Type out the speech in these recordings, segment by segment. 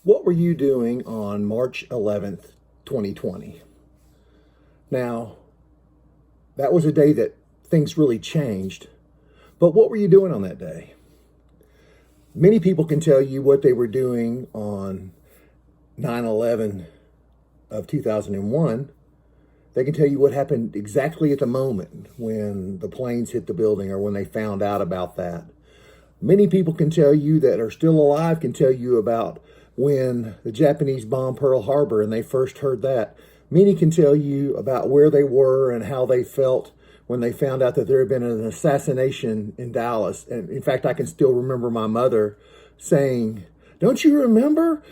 What were you doing on March 11th, 2020? Now, that was a day that things really changed, but what were you doing on that day? Many people can tell you what they were doing on 9/11 of 2001. They can tell you what happened exactly at the moment when the planes hit the building or when they found out about that. Many people can tell you that are still alive can tell you about when the Japanese bombed Pearl Harbor and they first heard that. Many can tell you about where they were and how they felt when they found out that there had been an assassination in Dallas. And in fact, I can still remember my mother saying, "Don't you remember?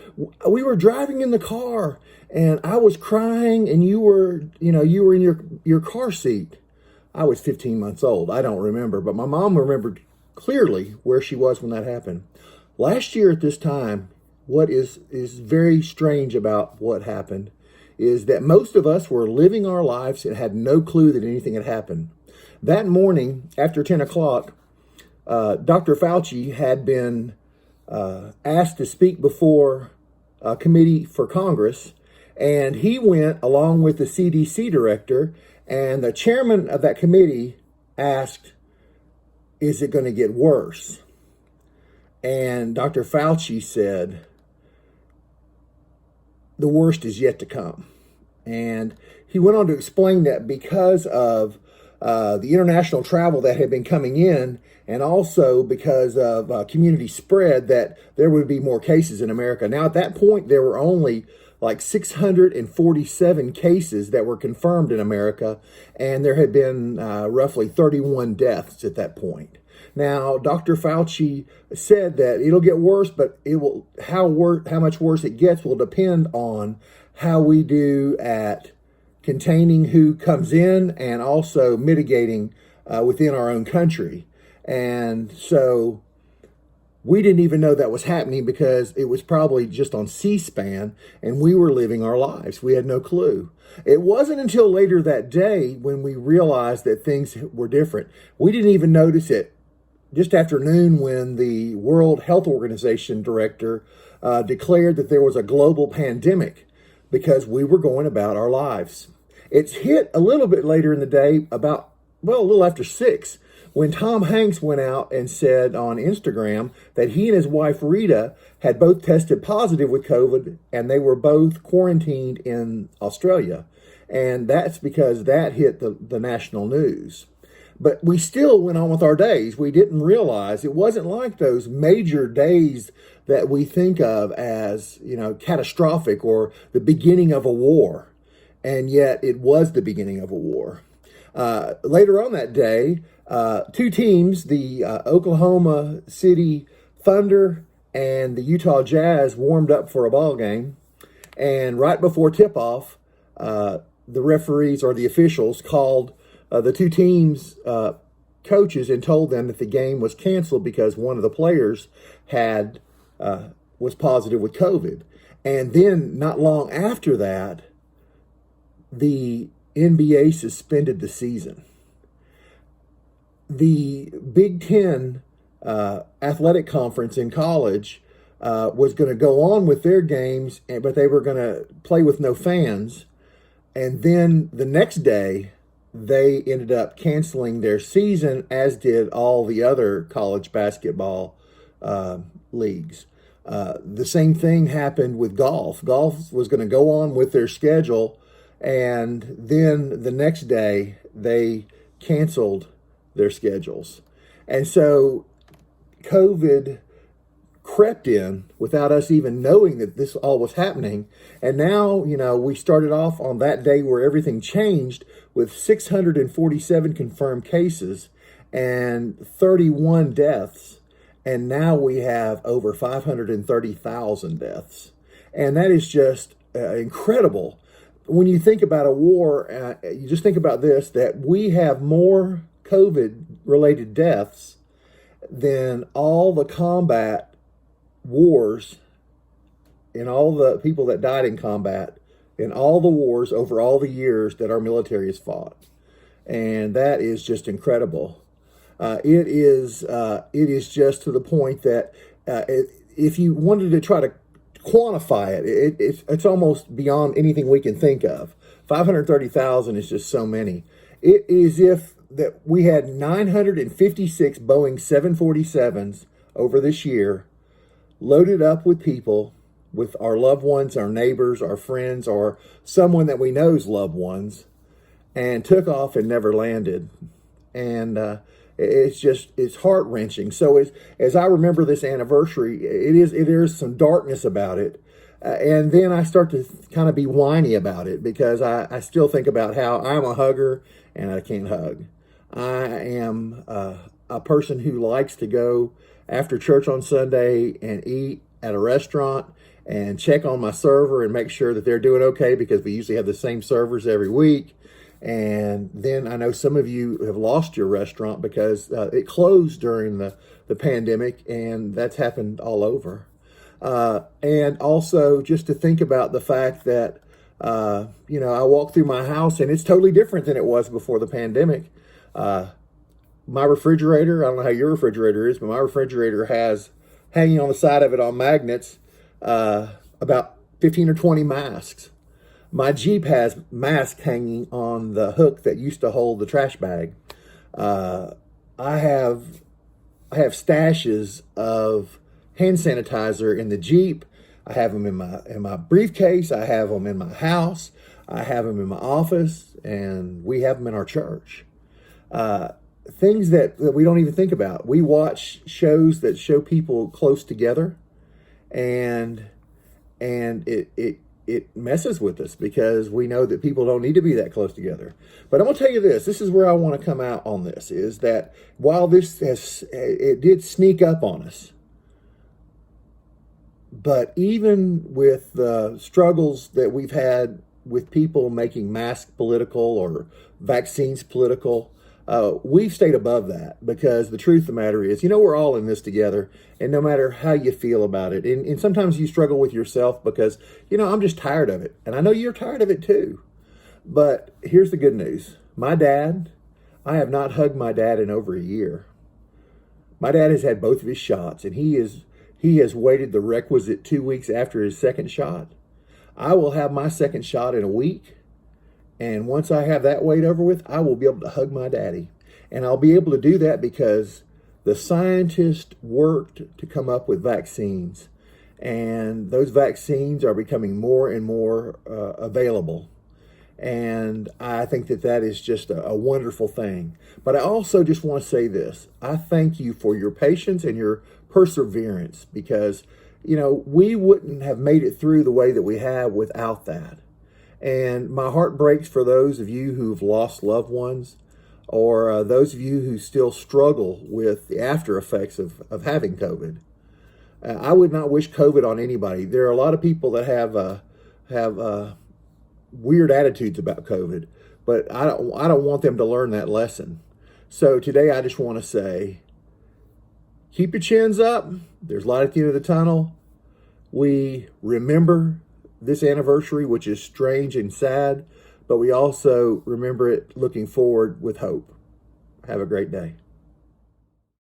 We were driving in the car and I was crying and you were in your car seat." I was 15 months old. I don't remember, but my mom remembered clearly where she was when that happened. Last year at this time, what is very strange about what happened is that most of us were living our lives and had no clue that anything had happened. That morning, after 10 o'clock, Dr. Fauci had been asked to speak before a committee for Congress, and he went along with the CDC director, and the chairman of that committee asked, "Is it going to get worse?" And Dr. Fauci said, "The worst is yet to come." And he went on to explain that because of the international travel that had been coming in, and also because of community spread, that there would be more cases in America. Now, at that point, there were only like 647 cases that were confirmed in America, and there had been roughly 31 deaths at that point. Now, Dr. Fauci said that it'll get worse, but how much worse it gets will depend on how we do at containing who comes in and also mitigating within our own country. And so we didn't even know that was happening because it was probably just on C-SPAN and we were living our lives. We had no clue. It wasn't until later that day when we realized that things were different. We didn't even notice it just after noon when the World Health Organization director declared that there was a global pandemic because we were going about our lives. It's hit a little bit later in the day, a little after 6, when Tom Hanks went out and said on Instagram that he and his wife Rita had both tested positive with COVID and they were both quarantined in Australia. And that's because that hit the national news. But we still went on with our days. We didn't realize it wasn't like those major days that we think of as, catastrophic or the beginning of a war. And yet it was the beginning of a war. Later on that day, two teams, the Oklahoma City Thunder and the Utah Jazz, warmed up for a ball game. And right before tip-off, the referees or the officials called the two teams' coaches and told them that the game was canceled because one of the players was positive with COVID. And then not long after that, the NBA suspended the season. The Big Ten athletic conference in college was going to go on with their games, but they were going to play with no fans. And then the next day, they ended up canceling their season, as did all the other college basketball leagues. The same thing happened with golf. Golf was going to go on with their schedule, and then the next day they canceled their schedules. And so COVID crept in without us even knowing that this all was happening. And now, we started off on that day where everything changed with 647 confirmed cases and 31 deaths. And now we have over 530,000 deaths. And that is just incredible. When you think about a war, you just think about this, that we have more COVID-related deaths than all the combat wars and all the people that died in combat in all the wars over all the years that our military has fought. And that is just incredible. It is just to the point that if you wanted to try to quantify it, it's almost beyond anything we can think of. 530,000 is just so many. It is if that we had 956 Boeing 747s over this year, loaded up with people, with our loved ones, our neighbors, our friends, or someone that we know's loved ones, and took off and never landed. And it's heart wrenching. So as I remember this anniversary, there's some darkness about it. And then I start to kind of be whiny about it because I still think about how I'm a hugger and I can't hug. I am a person who likes to go after church on Sunday and eat at a restaurant and check on my server and make sure that they're doing okay, because we usually have the same servers every week. And then I know some of you have lost your restaurant because it closed during the pandemic, and that's happened all over. And also just to think about the fact that, I walk through my house and it's totally different than it was before the pandemic. My refrigerator, I don't know how your refrigerator is, but my refrigerator has hanging on the side of it on magnets about 15 or 20 masks. My Jeep has masks hanging on the hook that used to hold the trash bag. I have stashes of hand sanitizer in the Jeep. I have them in my briefcase. I have them in my house. I have them in my office, and we have them in our church. Things that we don't even think about. We watch shows that show people close together, and it messes with us because we know that people don't need to be that close together. But I'm going to tell you this. This is where I want to come out on this, is that while it did sneak up on us, but even with the struggles that we've had with people making masks political or vaccines political, we've stayed above that, because the truth of the matter is, we're all in this together, and no matter how you feel about it, and sometimes you struggle with yourself because, I'm just tired of it. And I know you're tired of it too. But here's the good news. I have not hugged my dad in over a year. My dad has had both of his shots, and he has waited the requisite 2 weeks after his second shot. I will have my second shot in a week. And once I have that wait over with, I will be able to hug my daddy. And I'll be able to do that because the scientists worked to come up with vaccines. And those vaccines are becoming more and more available. And I think that is just a wonderful thing. But I also just want to say this. I thank you for your patience and your perseverance, because, we wouldn't have made it through the way that we have without that. And my heart breaks for those of you who've lost loved ones, or those of you who still struggle with the after effects of having COVID. I would not wish COVID on anybody. There are a lot of people that have weird attitudes about COVID, but I don't want them to learn that lesson. So today I just want to say, keep your chins up. There's light at the end of the tunnel. We remember this anniversary, which is strange and sad, but we also remember it looking forward with hope. Have a great day.